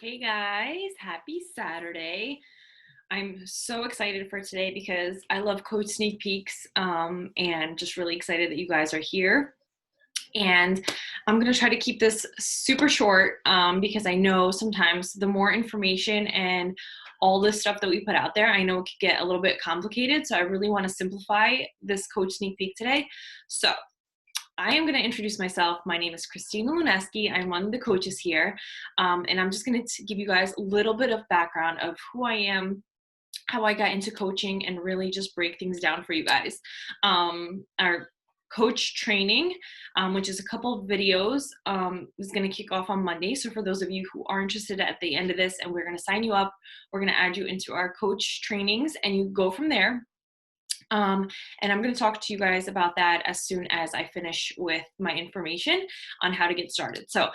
Hey guys, happy Saturday. I'm so excited for today because I love Coach Sneak Peeks and just really excited that you guys are here. And I'm going to try to keep this super short because I know sometimes the more information and all this stuff that we put out there, I know it could get a little bit complicated. So I really want to simplify this Coach Sneak Peek today. So I am going to introduce myself. My name is Christina Luneski. I'm one of the coaches here. And I'm just going to give you guys a little bit of background of who I am, how I got into coaching, and really just break things down for you guys. Our coach training, which is a couple of videos, is going to kick off on Monday. So for those of you who are interested at the end of this, and we're going to sign you up, we're going to add you into our coach trainings, and you go from there. And I'm going to talk to you guys about that as soon as I finish with my information on how to get started. So,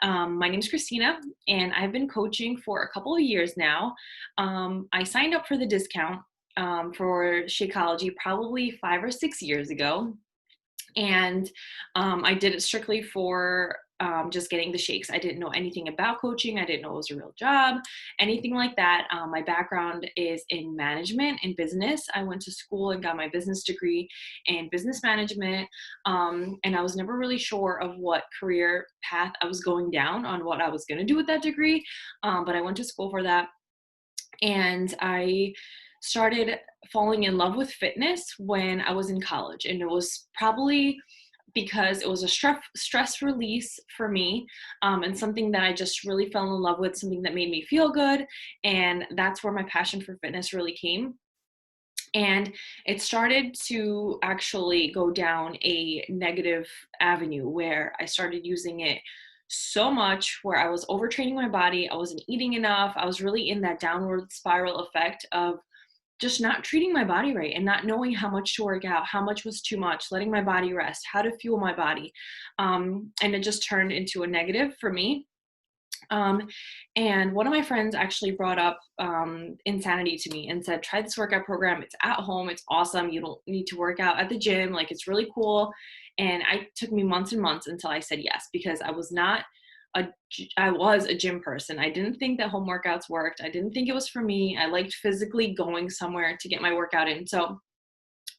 my name is Christina, and I've been coaching for a couple of years now. I signed up for the discount for Shakeology probably 5 or 6 years ago, and I did it strictly for just getting the shakes. I didn't know anything about coaching. I didn't know it was a real job, anything like that. My background is in management and business. I went to school and got my business degree in business management, and I was never really sure of what career path I was going down on what I was going to do with that degree. But I went to school for that, and I started falling in love with fitness when I was in college. And it was probably because it was a stress release for me, and something that I just really fell in love with, something that made me feel good. And that's where my passion for fitness really came. And it started to actually go down a negative avenue where I started using it so much, where I was overtraining my body, I wasn't eating enough, I was really in that downward spiral effect of just not treating my body right and not knowing how much to work out, how much was too much, letting my body rest, how to fuel my body. And it just turned into a negative for me. Um, and one of my friends actually brought up Insanity to me and said, try this workout program. It's at home. It's awesome. You don't need to work out at the gym. Like, it's really cool. And I took me months and months until I said yes, because a, I was a gym person. I didn't think that home workouts worked. I didn't think it was for me. I liked physically going somewhere to get my workout in. So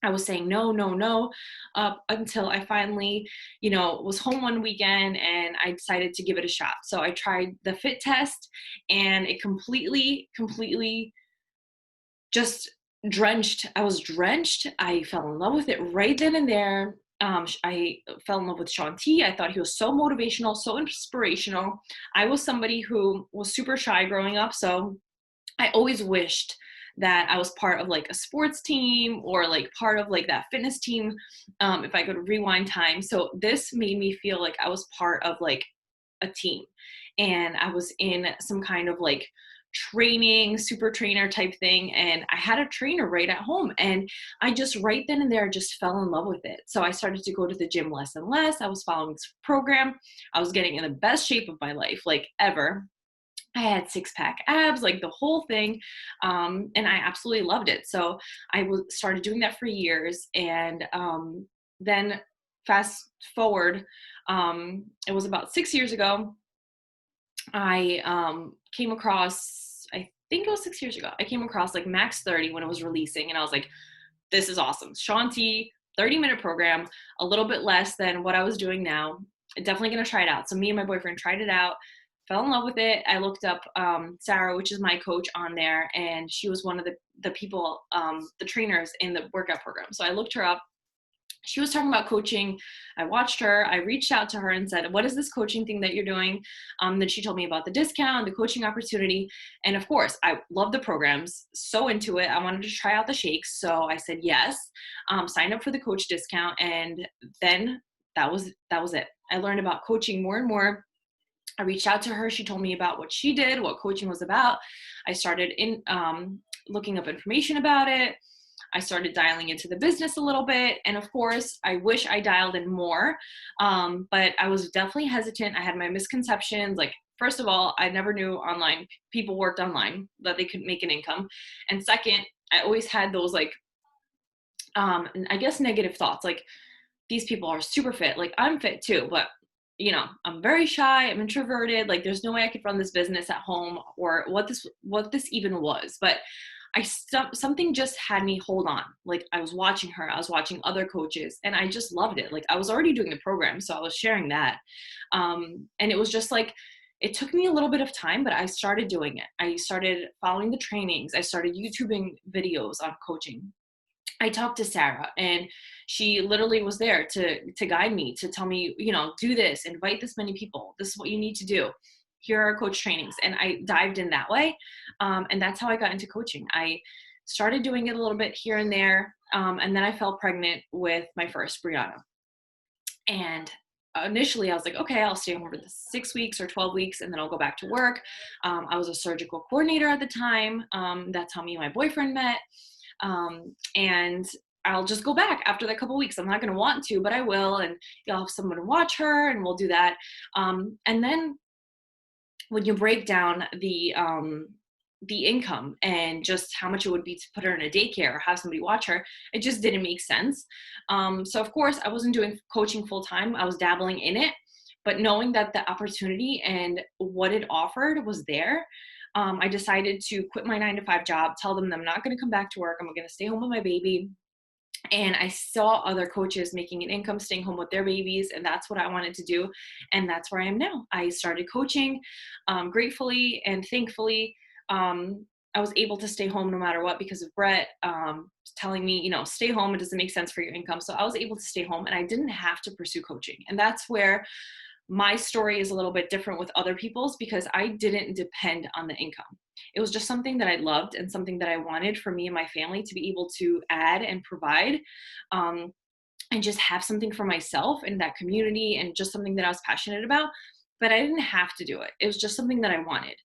I was saying no, no, no, up until I finally, was home one weekend and I decided to give it a shot. So I tried the fit test, and it completely just drenched. I was drenched. I fell in love with it right then and there. I fell in love with Shaun T. I thought he was so motivational, so inspirational. I was somebody who was super shy growing up, so I always wished that I was part of like a sports team or like part of like that fitness team, if I could rewind time. So this made me feel like I was part of like a team, and I was in some kind of like training, super trainer type thing. And I had a trainer right at home, and I just right then and there just fell in love with it. So I started to go to the gym less and less. I was following this program. I was getting in the best shape of my life, like ever. I had six pack abs, like the whole thing. And I absolutely loved it. So started doing that for years. And then fast forward, it was about 6 years ago. I came across, I think it was 6 years ago, I came across like Max 30 when it was releasing. And I was like, this is awesome. Shaun T, 30-minute program, a little bit less than what I was doing now. Definitely going to try it out. So me and my boyfriend tried it out, fell in love with it. I looked up Sarah, which is my coach, on there, and she was one of the people, the trainers in the workout program. So I looked her up. She was talking about coaching. I watched her. I reached out to her and said, what is this coaching thing that you're doing? Then she told me about the discount, the coaching opportunity. And of course, I love the programs, so into it. I wanted to try out the shakes. So I said yes, signed up for the coach discount. And then that was it. I learned about coaching more and more. I reached out to her. She told me about what she did, what coaching was about. I started looking up information about it. I started dialing into the business a little bit. And of course, I wish I dialed in more, but I was definitely hesitant. I had my misconceptions. Like, first of all, I never knew online people worked online, that they could make an income. And second, I always had those like, I guess negative thoughts. Like, these people are super fit. Like, I'm fit too, but I'm very shy, I'm introverted, like there's no way I could run this business at home, or what this even was. But something just had me hold on. Like I was watching her, I was watching other coaches, and I just loved it. Like I was already doing the program, so I was sharing that. And it was just like, it took me a little bit of time, but I started doing it. I started following the trainings. I started YouTubing videos on coaching. I talked to Sarah, and she literally was there to guide me, to tell me, do this, invite this many people. This is what you need to do. Here are coach trainings. And I dived in that way. And that's how I got into coaching. I started doing it a little bit here and there. And then I fell pregnant with my first, Brianna. And initially I was like, okay, I'll stay home for the 6 weeks or 12 weeks, and then I'll go back to work. I was a surgical coordinator at the time. That's how me and my boyfriend met. And I'll just go back after the couple weeks. I'm not going to want to, but I will. And you'll have someone to watch her, and we'll do that. And then when you break down the income and just how much it would be to put her in a daycare or have somebody watch her, it just didn't make sense. So of course I wasn't doing coaching full time. I was dabbling in it, but knowing that the opportunity and what it offered was there, I decided to quit my 9-to-5 job, tell them that I'm not going to come back to work. I'm going to stay home with my baby. And I saw other coaches making an income staying home with their babies, and that's what I wanted to do. And that's where I am now. I started coaching, gratefully and thankfully. I was able to stay home no matter what because of Brett telling me, stay home. It doesn't make sense for your income. So I was able to stay home, and I didn't have to pursue coaching. And that's where my story is a little bit different with other people's, because I didn't depend on the income. It was just something that I loved and something that I wanted for me and my family to be able to add and provide, and just have something for myself in that community, and just something that I was passionate about. But I didn't have to do it. It was just something that I wanted.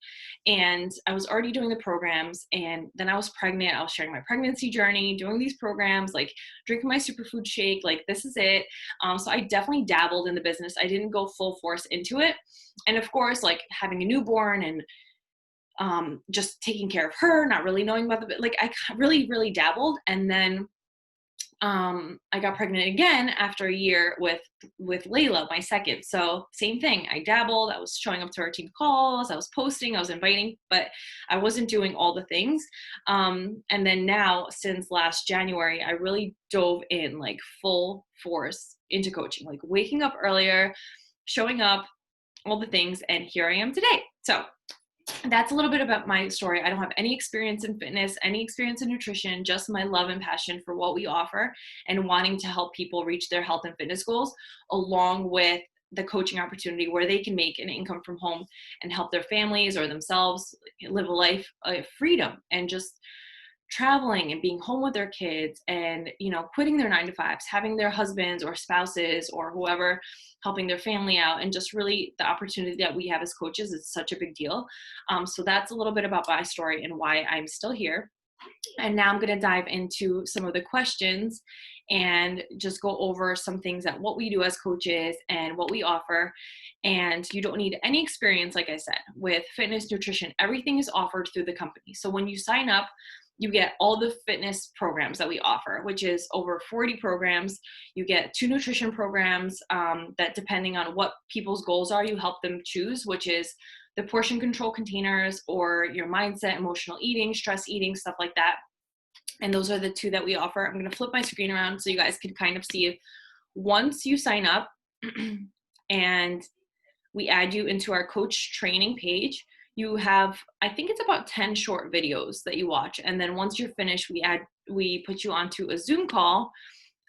And I was already doing the programs, and then I was pregnant. I was sharing my pregnancy journey, doing these programs, like drinking my superfood shake, like this is it. So I definitely dabbled in the business. I didn't go full force into it. And of course, like having a newborn and just taking care of her, not really knowing about like I really, really dabbled. And then I got pregnant again after a year with Layla, my second. So same thing. I dabbled. I was showing up to our team calls. I was posting. I was inviting, but I wasn't doing all the things. And then now, since last January, I really dove in like full force into coaching, like waking up earlier, showing up, all the things, and here I am today. So that's a little bit about my story. I don't have any experience in fitness, any experience in nutrition, just my love and passion for what we offer and wanting to help people reach their health and fitness goals, along with the coaching opportunity where they can make an income from home and help their families or themselves live a life of freedom, and just traveling and being home with their kids, and quitting their 9-to-5s, having their husbands or spouses or whoever helping their family out. And just really the opportunity that we have as coaches is such a big deal. So that's a little bit about my story and why I'm still here. And now I'm going to dive into some of the questions and just go over some things that what we do as coaches and what we offer. And you don't need any experience, like I said, with fitness, nutrition. Everything is offered through the company. So when you sign up, you get all the fitness programs that we offer, which is over 40 programs. You get 2 nutrition programs that, depending on what people's goals are, you help them choose, which is the portion control containers, or your mindset, emotional eating, stress eating, stuff like that. And those are the 2 that we offer. I'm going to flip my screen around so you guys can kind of see it. Once you sign up and we add you into our coach training page, you have, I think it's about 10 short videos that you watch. And then once you're finished, we put you onto a Zoom call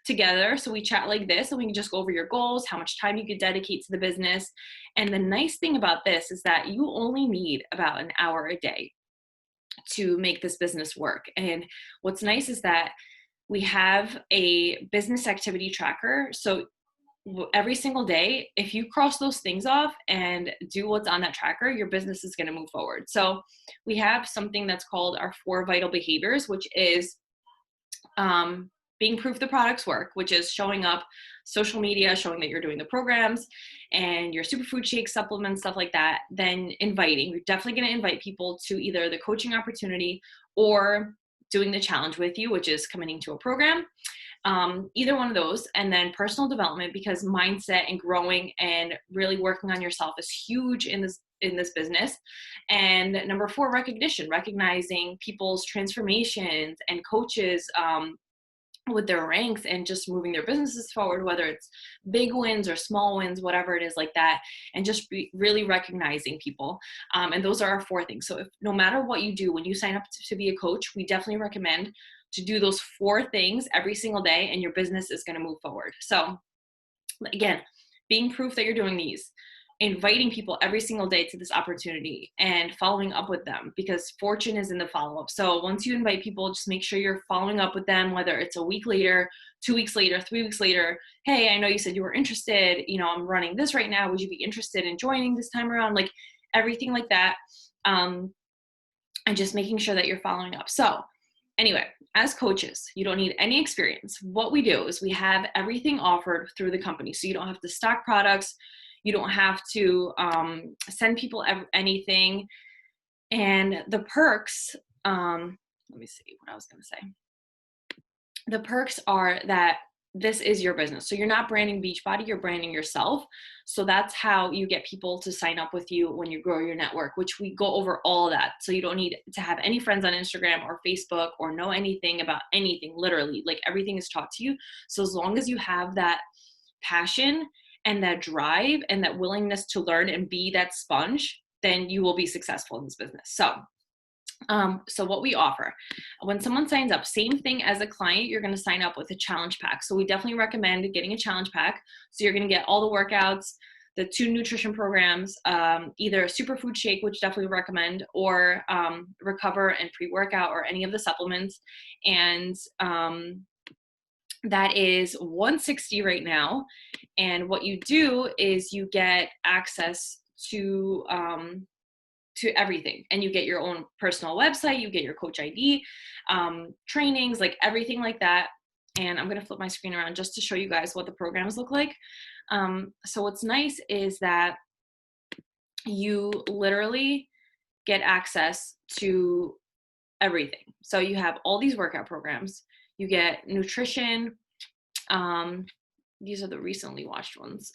together. So we chat like this, and we can just go over your goals, how much time you could dedicate to the business. And the nice thing about this is that you only need about an hour a day to make this business work. And what's nice is that we have a business activity tracker. So every single day, if you cross those things off and do what's on that tracker, your business is going to move forward. So we have something that's called our 4 vital behaviors, which is being proof the products work, which is showing up social media, showing that you're doing the programs and your superfood shake, supplements, stuff like that. Then inviting, we're definitely going to invite people to either the coaching opportunity or doing the challenge with you, which is committing to a program. Either one of those. And then personal development, because mindset and growing and really working on yourself is huge in this business. And number 4, recognition, recognizing people's transformations and coaches with their ranks and just moving their businesses forward, whether it's big wins or small wins, whatever it is like that, and just really recognizing people. And those are our 4 things. So if no matter what you do, when you sign up to be a coach, we definitely recommend to do those 4 things every single day, and your business is going to move forward. So again, being proof that you're doing these, inviting people every single day to this opportunity and following up with them, because fortune is in the follow-up. So once you invite people, just make sure you're following up with them, whether it's a week later, 2 weeks later, 3 weeks later. Hey, I know you said you were interested, I'm running this right now. Would you be interested in joining this time around? Like everything like that. And just making sure that you're following up. So anyway, as coaches, you don't need any experience. What we do is we have everything offered through the company. So you don't have to stock products. You don't have to send people anything. And the perks, let me see what I was going to say. The perks are that this is your business. So you're not branding Beachbody, you're branding yourself. So that's how you get people to sign up with you when you grow your network, which we go over all of that. So you don't need to have any friends on Instagram or Facebook or know anything about anything, literally. Like everything is taught to you. So as long as you have that passion and that drive and that willingness to learn and be that sponge, then you will be successful in this business. So what we offer, when someone signs up, same thing as a client, you're going to sign up with a challenge pack. So we definitely recommend getting a challenge pack. So you're going to get all the workouts, the 2 nutrition programs, either a superfood shake, which definitely recommend, or recover and pre-workout, or any of the supplements. And that is $160 right now. And what you do is you get access to everything, and you get your own personal website, you get your coach ID, trainings, like everything like that. And I'm going to flip my screen around just to show you guys what the programs look like. So what's nice is that you literally get access to everything. So you have all these workout programs, you get nutrition. These are the recently watched ones.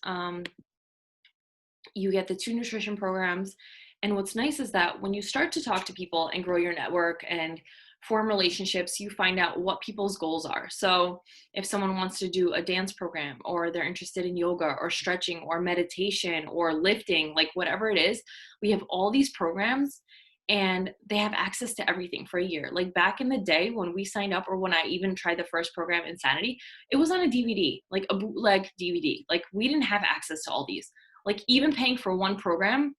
You get the 2 nutrition programs. And what's nice is that when you start to talk to people and grow your network and form relationships, you find out what people's goals are. So if someone wants to do a dance program, or they're interested in yoga or stretching or meditation or lifting, like whatever it is, we have all these programs, and they have access to everything for a year. Like back in the day when we signed up, or when I even tried the first program, Insanity, it was on a DVD, like a bootleg DVD. Like we didn't have access to all these. Like even paying for one program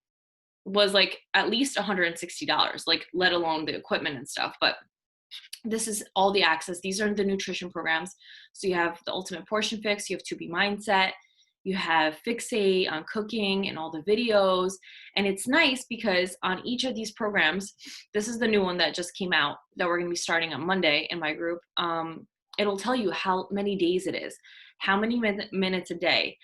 was like at least $160, like let alone the equipment and stuff. But this is all the access. These are the nutrition programs. So you have the Ultimate Portion Fix, you have 2B Mindset, you have Fixate on cooking and all the videos. And it's nice because on each of these programs, this is the new one that just came out that we're going to be starting on Monday in my group. It'll tell you how many days it is, how many minutes a day.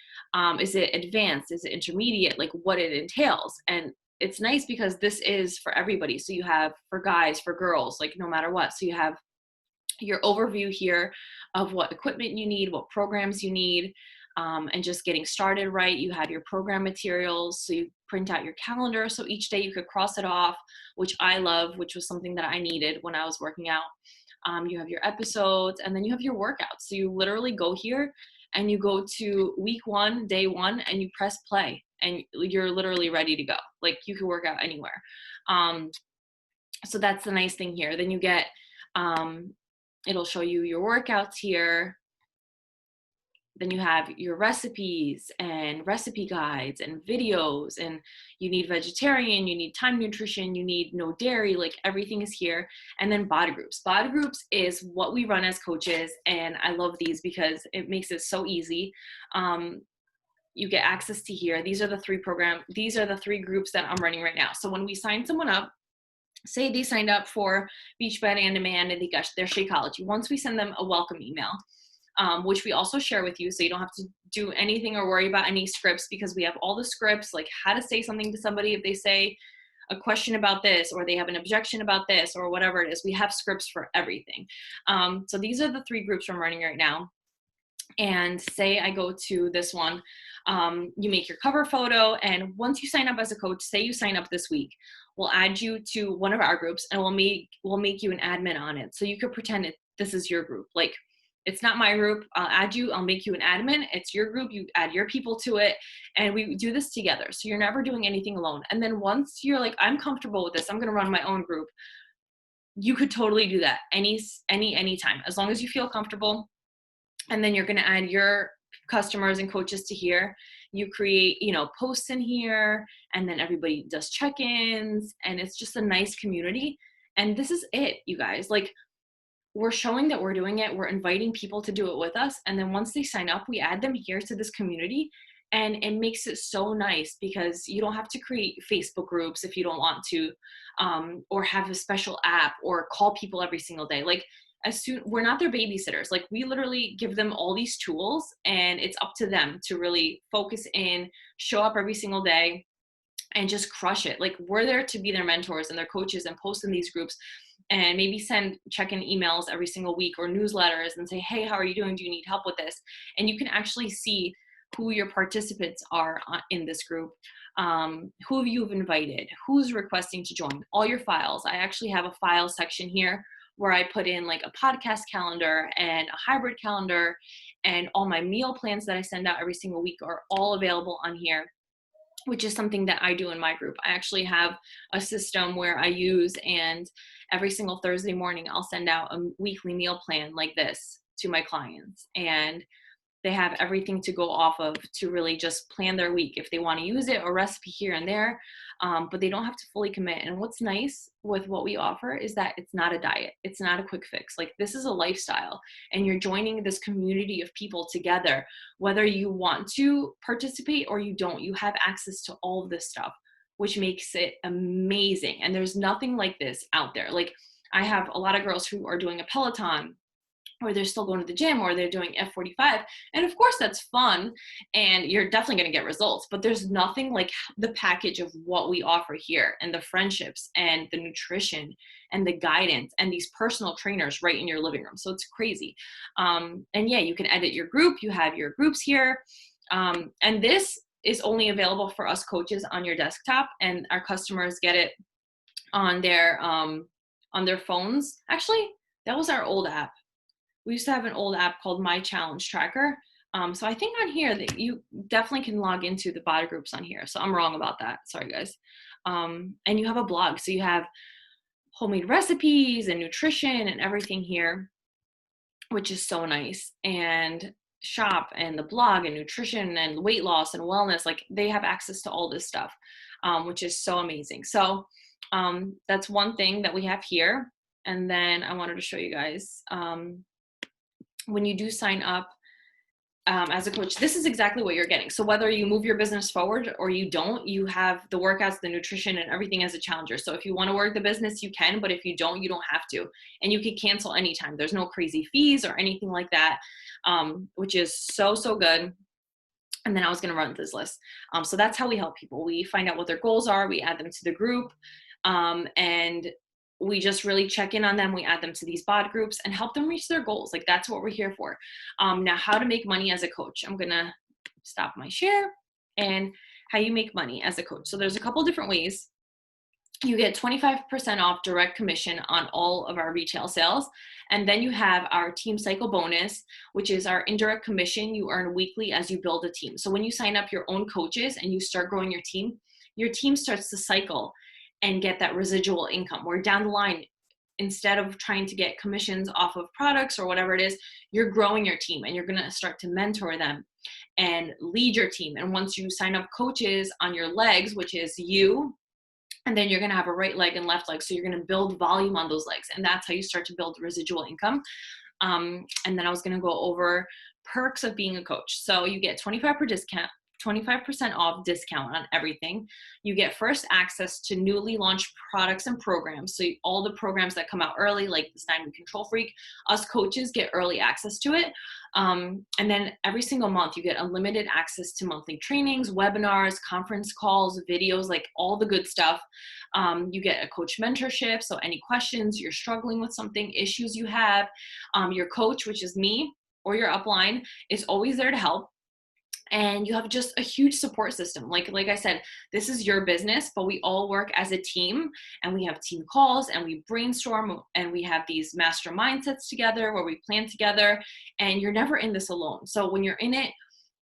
Is it advanced? Is it intermediate? Like what it entails. And it's nice because this is for everybody. So you have for guys, for girls, like no matter what. So you have your overview here of what equipment you need, what programs you need, and just getting started right. You have your program materials. So you print out your calendar. So each day you could cross it off, which I love, which was something that I needed when I was working out. You have your episodes, and then you have your workouts. So you literally go here and you go to week 1, day 1, and you press play, and you're literally ready to go. Like you can work out anywhere. So that's the nice thing here. Then you get, it'll show you your workouts here. Then you have your recipes and recipe guides and videos, and you need vegetarian, you need time nutrition, you need no dairy, like everything is here. And then body groups. Body groups is what we run as coaches, and I love these because it makes it so easy. You get access to here. These are the 3 these are the 3 groups that I'm running right now. So when we sign someone up, say they signed up for Beachbody On Demand and they got their Shakeology, once we send them a welcome email, which we also share with you, so you don't have to do anything or worry about any scripts, because we have all the scripts, like how to say something to somebody if they say, a question about this, or they have an objection about this, or whatever it is. We have scripts for everything. So these are the 3 groups I'm running right now. And say I go to this one, you make your cover photo, and once you sign up as a coach, say you sign up this week, we'll add you to one of our groups, and we'll make you an admin on it. So you could pretend this is your group. Like, it's not my group. I'll add you. I'll make you an admin. It's your group. You add your people to it, and we do this together. So you're never doing anything alone. And then once you're like, I'm comfortable with this, I'm going to run my own group. You could totally do that anytime, as long as you feel comfortable. And then you're going to add your customers and coaches to here. You create, posts in here, and then everybody does check-ins, and it's just a nice community. And this is it, you guys. Like, we're showing that we're doing it. We're inviting people to do it with us. And then once they sign up, we add them here to this community. And it makes it so nice because you don't have to create Facebook groups if you don't want to, or have a special app or call people every single day. Like, we're not their babysitters. Like, we literally give them all these tools, and it's up to them to really focus in, show up every single day, and just crush it. Like, we're there to be their mentors and their coaches, and post in these groups, and maybe send check-in emails every single week or newsletters and say, hey, how are you doing? Do you need help with this? And you can actually see who your participants are in this group, who you've invited, who's requesting to join, all your files. I actually have a file section here where I put in like a podcast calendar and a hybrid calendar, and all my meal plans that I send out every single week are all available on here, which is something that I do in my group. I actually have a system where I use, and every single Thursday morning, I'll send out a weekly meal plan like this to my clients. And they have everything to go off of to really just plan their week if they want to use it, or recipe here and there, but they don't have to fully commit. And what's nice with what we offer is that it's not a diet. It's not a quick fix. Like, this is a lifestyle, and you're joining this community of people together. Whether you want to participate or you don't, you have access to all of this stuff, which makes it amazing. And there's nothing like this out there. Like, I have a lot of girls who are doing a Peloton, or they're still going to the gym, or they're doing F45. And of course that's fun, and you're definitely going to get results, but there's nothing like the package of what we offer here, and the friendships and the nutrition and the guidance and these personal trainers right in your living room. So it's crazy. And yeah, you can edit your group. You have your groups here. And this is only available for us coaches on your desktop, and our customers get it on their phones. Actually, that was our old app. We used to have an old app called My Challenge Tracker. So I think on here that you definitely can log into the body groups on here. So I'm wrong about that. Sorry, guys. And you have a blog. So you have homemade recipes and nutrition and everything here, which is so nice. And shop and the blog and nutrition and weight loss and wellness, like, they have access to all this stuff, which is so amazing. So that's one thing that we have here. And then I wanted to show you guys, when you do sign up as a coach, this is exactly what you're getting. So whether you move your business forward or you don't, you have the workouts, the nutrition, and everything as a challenger. So if you want to work the business, you can, but if you don't, you don't have to. And you can cancel anytime. There's no crazy fees or anything like that, which is so, so good. And then I was going to run this list. So that's how we help people. We find out what their goals are. We add them to the group. And we just really check in on them. We add them to these bod groups and help them reach their goals. Like, that's what we're here for. Now, how to make money as a coach. I'm going to stop my share, and how you make money as a coach. So there's a couple different ways. You get 25% off direct commission on all of our retail sales. And then you have our team cycle bonus, which is our indirect commission you earn weekly as you build a team. So when you sign up your own coaches and you start growing your team starts to cycle and get that residual income, where down the line, instead of trying to get commissions off of products or whatever it is, you're growing your team, and you're going to start to mentor them and lead your team. And once you sign up coaches on your legs, which is you, and then you're going to have a right leg and left leg. So you're going to build volume on those legs. And that's how you start to build residual income. And then I was going to go over perks of being a coach. So you get 25% 25% off discount on everything. You get first access to newly launched products and programs. So all the programs that come out early, like this 9-Week Control Freak, us coaches get early access to it. And then every single month you get unlimited access to monthly trainings, webinars, conference calls, videos, like all the good stuff. You get a coach mentorship. So any questions, you're struggling with something, issues you have, your coach, which is me, or your upline, is always there to help. And you have just a huge support system. Like I said, this is your business, but we all work as a team, and we have team calls, and we brainstorm, and we have these master mindsets together where we plan together, and you're never in this alone. So when you're in it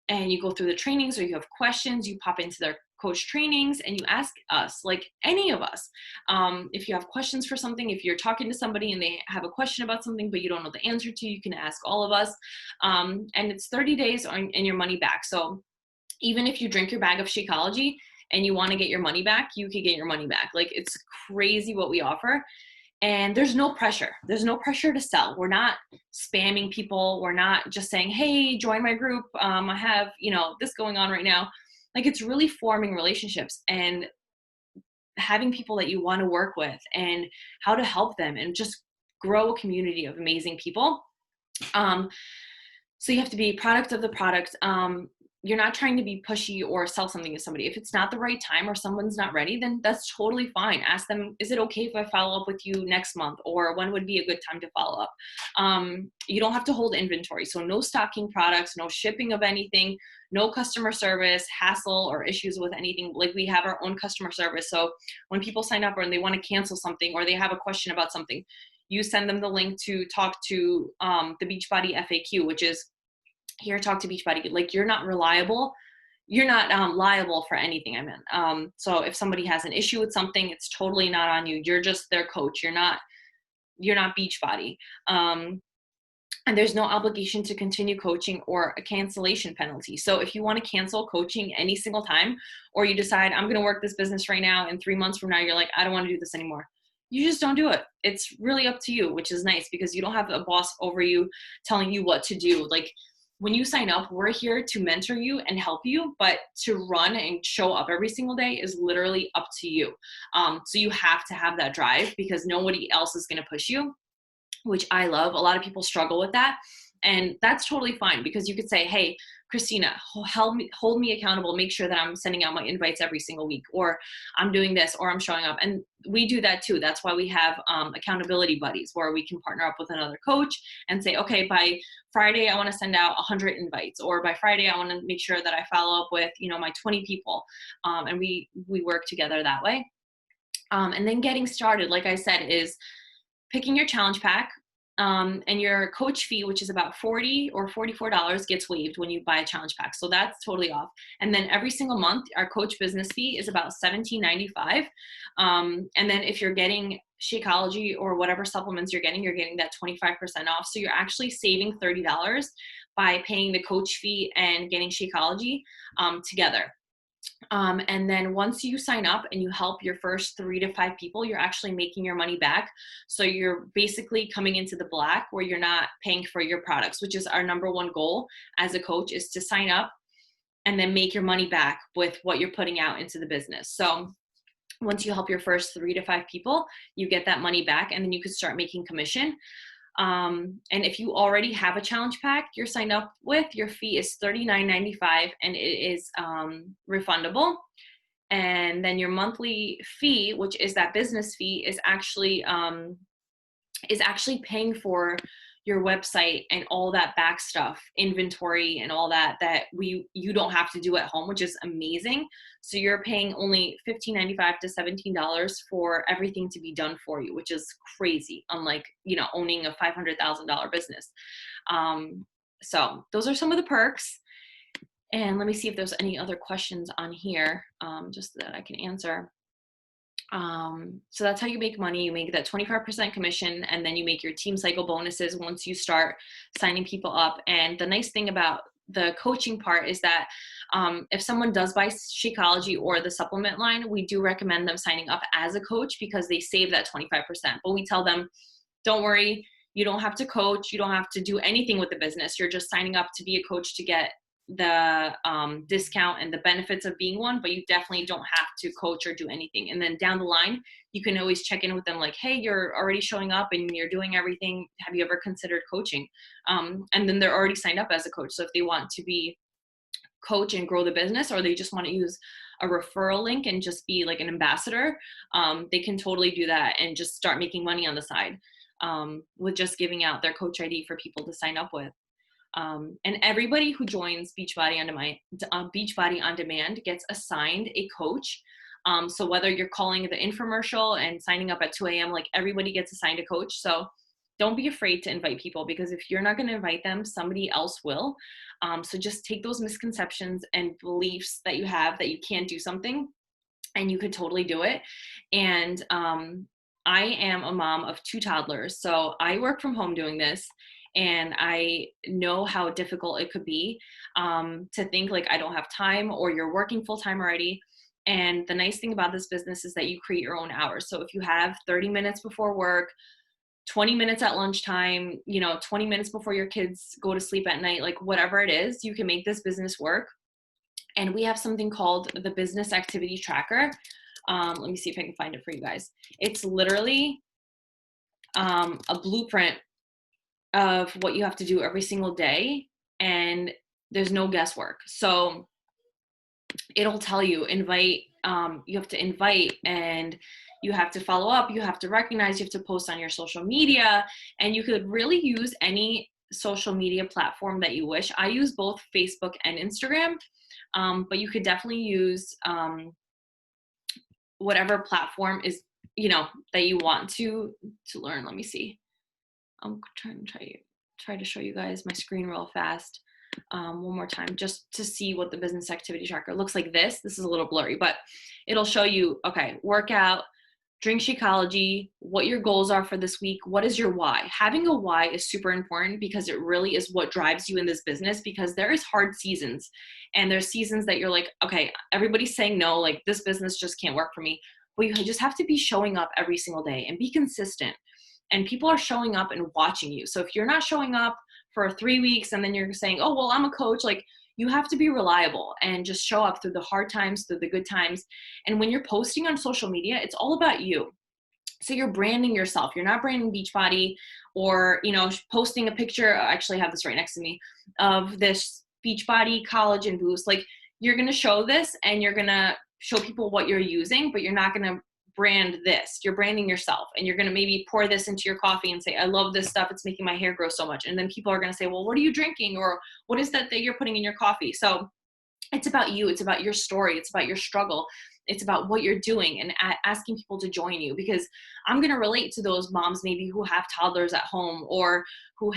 and you go through the trainings, or you have questions, you pop into their coach trainings and you ask us, like any of us. If you have questions for something, if you're talking to somebody and they have a question about something but you don't know the answer to, you can ask all of us. And it's 30 days and your money back. So even if you drink your bag of Shakeology and you want to get your money back, you can get your money back. Like, it's crazy what we offer. And there's no pressure. There's no pressure to sell. We're not spamming people. We're not just saying, hey, join my group. I have, this going on right now. Like, it's really forming relationships and having people that you want to work with and how to help them and just grow a community of amazing people. So you have to be a product of the product. You're not trying to be pushy or sell something to somebody. If it's not the right time or someone's not ready, then that's totally fine. Ask them, is it okay if I follow up with you next month? Or when would be a good time to follow up? You don't have to hold inventory. So no stocking products, no shipping of anything, no customer service, hassle, or issues with anything. Like, we have our own customer service. So when people sign up or they want to cancel something or they have a question about something, you send them the link to talk to the Beachbody FAQ, which is, here, talk to Beachbody. Like, you're not reliable. You're not liable for anything. So if somebody has an issue with something, it's totally not on you. You're just their coach. You're not Beachbody. And there's no obligation to continue coaching or a cancellation penalty. So if you want to cancel coaching any single time, or you decide, I'm going to work this business right now, and 3 months from now, you're like, I don't want to do this anymore, you just don't do it. It's really up to you, which is nice because you don't have a boss over you telling you what to do. Like, when you sign up, we're here to mentor you and help you, but to run and show up every single day is literally up to you. So you have to have that drive because nobody else is going to push you, which I love. A lot of people struggle with that. And that's totally fine because you could say, hey, Christina, hold me accountable. Make sure that I'm sending out my invites every single week, or I'm doing this, or I'm showing up. And we do that too. That's why we have accountability buddies where we can partner up with another coach and say, okay, by Friday, I want to send out 100 invites, or by Friday, I want to make sure that I follow up with, my 20 people. And we work together that way. And then getting started, like I said, is picking your challenge pack. And your coach fee, which is about $40 or $44, gets waived when you buy a challenge pack. So that's totally off. And then every single month, our coach business fee is about $17.95. And then if you're getting Shakeology or whatever supplements you're getting that 25% off. So you're actually saving $30 by paying the coach fee and getting Shakeology together. And then once you sign up and you help your first 3 to 5 people, you're actually making your money back. So you're basically coming into the black where you're not paying for your products, which is our number one goal as a coach, is to sign up and then make your money back with what you're putting out into the business. So once you help your first 3 to 5 people, you get that money back, and then you can start making commission. And if you already have a challenge pack you're signed up with, your fee is $39.95 and it is refundable. And then your monthly fee, which is that business fee, is actually paying for your website and all that back stuff, inventory and all that you don't have to do at home, which is amazing. So you're paying only $15.95 to $17 for everything to be done for you, which is crazy, unlike, owning a $500,000 business. So those are some of the perks. And let me see if there's any other questions on here, just that I can answer. So that's how you make money. You make that 25% commission, and then you make your team cycle bonuses once you start signing people up. And the nice thing about the coaching part is that if someone does buy Shakeology or the supplement line, we do recommend them signing up as a coach because they save that 25%. But we tell them, don't worry, you don't have to coach. You don't have to do anything with the business. You're just signing up to be a coach to get discount and the benefits of being one, but you definitely don't have to coach or do anything. And then down the line, you can always check in with them like, hey, you're already showing up and you're doing everything. Have you ever considered coaching? And then they're already signed up as a coach. So if they want to be coach and grow the business, or they just want to use a referral link and just be like an ambassador, they can totally do that and just start making money on the side, with just giving out their coach ID for people to sign up with. And everybody who joins Beachbody on Demand gets assigned a coach. So whether you're calling the infomercial and signing up at 2 a.m., like everybody gets assigned a coach. So don't be afraid to invite people, because if you're not going to invite them, somebody else will. So just take those misconceptions and beliefs that you have that you can't do something, and you could totally do it. And I am a mom of 2 toddlers, so I work from home doing this, and I know how difficult it could be, to think like I don't have time, or you're working full time already. And the nice thing about this business is that you create your own hours. So if you have 30 minutes before work, 20 minutes at lunchtime, 20 minutes before your kids go to sleep at night, like whatever it is, you can make this business work. And we have something called the Business Activity Tracker. Let me see if I can find it for you guys. It's literally a blueprint of what you have to do every single day, and there's no guesswork. So it'll tell you, you have to invite, and you have to follow up, you have to recognize, you have to post on your social media, and you could really use any social media platform that you wish. I use both Facebook and Instagram, but you could definitely use whatever platform is, that you want to learn. Let me see. I'm trying to try to show you guys my screen real fast. One more time, just to see what the Business Activity Tracker looks like. This is a little blurry, but it'll show you, okay, workout, drink Shakeology, what your goals are for this week. What is your why? Having a why is super important, because it really is what drives you in this business, because there is hard seasons, and there's seasons that you're like, okay, everybody's saying no, like this business just can't work for me. But you just have to be showing up every single day and be consistent. And people are showing up and watching you. So if you're not showing up for 3 weeks and then you're saying, oh, well, I'm a coach, like you have to be reliable and just show up through the hard times, through the good times. And when you're posting on social media, it's all about you. So you're branding yourself. You're not branding Beachbody, or, posting a picture. I actually have this right next to me of this Beachbody collagen boost. Like, you're going to show this and you're going to show people what you're using, but you're not going to brand this. You're branding yourself, and you're going to maybe pour this into your coffee and say, I love this stuff. It's making my hair grow so much. And then people are going to say, well, what are you drinking? Or what is that you're putting in your coffee? So it's about you. It's about your story. It's about your struggle. It's about what you're doing, and asking people to join you, because I'm going to relate to those moms maybe who have toddlers at home, or who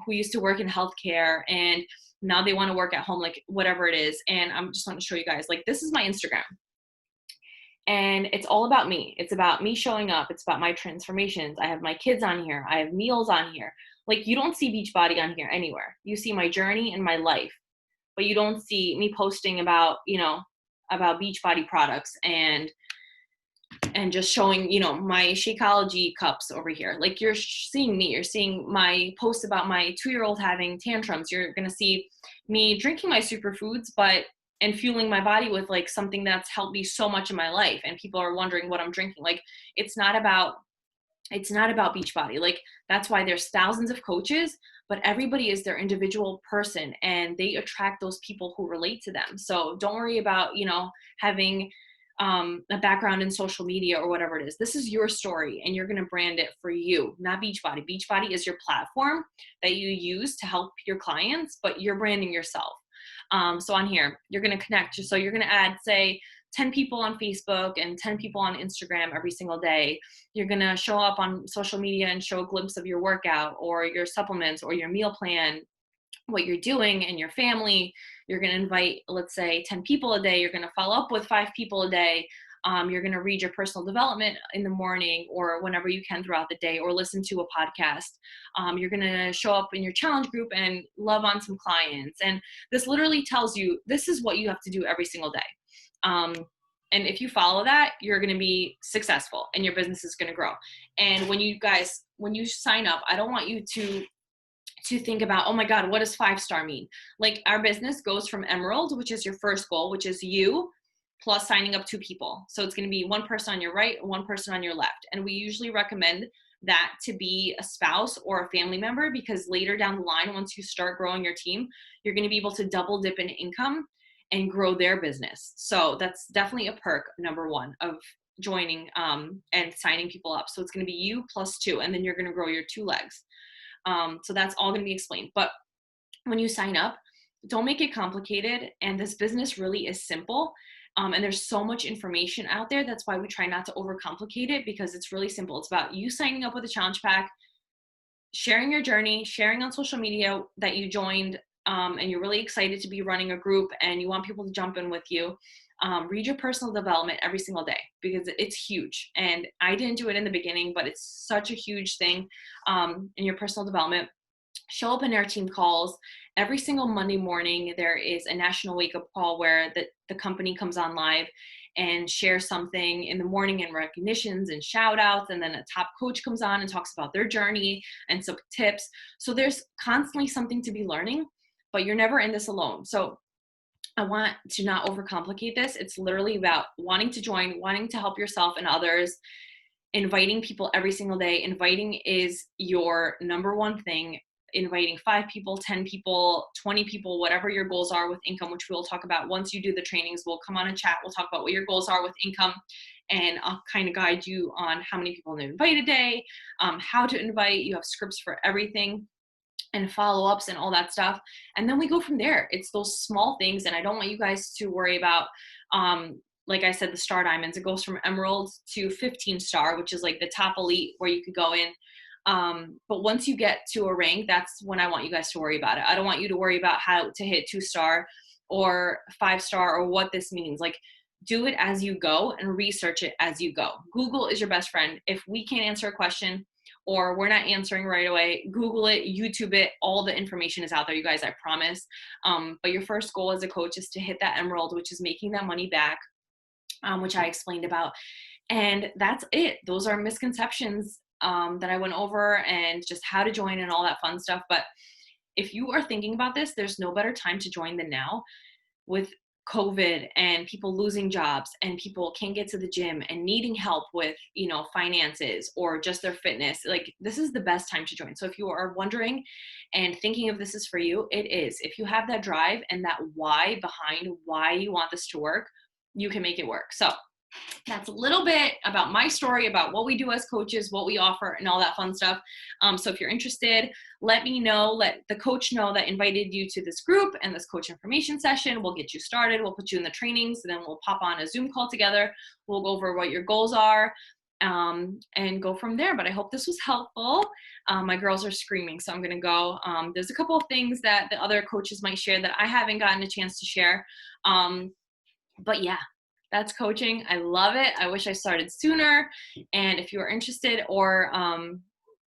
used to work in healthcare and now they want to work at home, like whatever it is. And I'm just want to show you guys, like, this is my Instagram. And it's all about me. It's about me showing up. It's about my transformations. I have my kids on here. I have meals on here. Like, you don't see Beachbody on here anywhere. You see my journey and my life, but you don't see me posting about, about Beachbody products and just showing, my Shakeology cups over here. Like, you're seeing me. You're seeing my posts about my 2-year-old having tantrums. You're going to see me drinking my superfoods, and fueling my body with like something that's helped me so much in my life. And people are wondering what I'm drinking. Like, it's not about Beachbody. Like, that's why there's thousands of coaches, but everybody is their individual person, and they attract those people who relate to them. So don't worry about, having a background in social media or whatever it is. This is your story, and you're going to brand it for you, not Beachbody. Beachbody is your platform that you use to help your clients, but you're branding yourself. So on here, you're going to connect. So you're going to add, say, 10 people on Facebook and 10 people on Instagram every single day. You're going to show up on social media and show a glimpse of your workout or your supplements or your meal plan, what you're doing, and your family. You're going to invite, let's say, 10 people a day. You're going to follow up with 5 people a day. You're going to read your personal development in the morning or whenever you can throughout the day, or listen to a podcast. You're going to show up in your challenge group and love on some clients. And this literally tells you, this is what you have to do every single day. And if you follow that, you're going to be successful and your business is going to grow. And when you sign up, I don't want you to to think about, oh my God, what does 5-star mean? Like our business goes from Emerald, which is your first goal, which is you plus signing up 2 people. So it's going to be one person on your right, one person on your left. And we usually recommend that to be a spouse or a family member, because later down the line, once you start growing your team, you're going to be able to double dip in income and grow their business. So that's definitely a perk, number one, of joining and signing people up. So it's going to be you plus 2, and then you're going to grow your 2 legs. So that's all going to be explained. But when you sign up, don't make it complicated. And this business really is simple. And there's so much information out there. That's why we try not to overcomplicate it, because it's really simple. It's about you signing up with a challenge pack, sharing your journey, sharing on social media that you joined, and you're really excited to be running a group and you want people to jump in with you. Read your personal development every single day, because it's huge. And I didn't do it in the beginning, but it's such a huge thing in your personal development. Show up in our team calls. Every single Monday morning, there is a national wake-up call where the company comes on live and shares something in the morning, and recognitions and shout outs. And then a top coach comes on and talks about their journey and some tips. So there's constantly something to be learning, but you're never in this alone. So I want to not overcomplicate this. It's literally about wanting to join, wanting to help yourself and others, inviting people every single day. Inviting is your number one thing. Inviting 5 people, 10 people, 20 people, whatever your goals are with income, which we'll talk about once you do the trainings. We'll come on and chat. We'll talk about what your goals are with income, and I'll kind of guide you on how many people to invite a day, how to invite. You have scripts for everything and follow-ups and all that stuff. And then we go from there. It's those small things. And I don't want you guys to worry about, like I said, the star diamonds. It goes from emerald to 15-star, which is like the top elite where you could go in. But once you get to a rank, that's when I want you guys to worry about it. I don't want you to worry about how to hit 2-star or 5-star or what this means. Like, do it as you go and research it as you go. Google is your best friend. If we can't answer a question or we're not answering right away, Google it, YouTube it. All the information is out there, you guys, I promise. But your first goal as a coach is to hit that emerald, which is making that money back, which I explained about. And that's it. Those are misconceptions that I went over, and just how to join and all that fun stuff. But if you are thinking about this, there's no better time to join than now. With COVID and people losing jobs and people can't get to the gym and needing help with, finances or just their fitness, like this is the best time to join. So if you are wondering and thinking if this is for you, it is. If you have that drive and that why behind why you want this to work, you can make it work. So that's a little bit about my story, about what we do as coaches, what we offer, and all that fun stuff. So if you're interested, let me know, let the coach know that invited you to this group and this coach information session. We'll get you started. We'll put you in the trainings, and then we'll pop on a Zoom call together. We'll go over what your goals are and go from there. But I hope this was helpful. My girls are screaming, so I'm going to go. There's a couple of things that the other coaches might share that I haven't gotten a chance to share. But yeah, that's coaching. I love it. I wish I started sooner. And if you are interested or,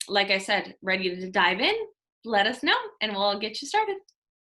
like I said, ready to dive in, let us know and we'll get you started.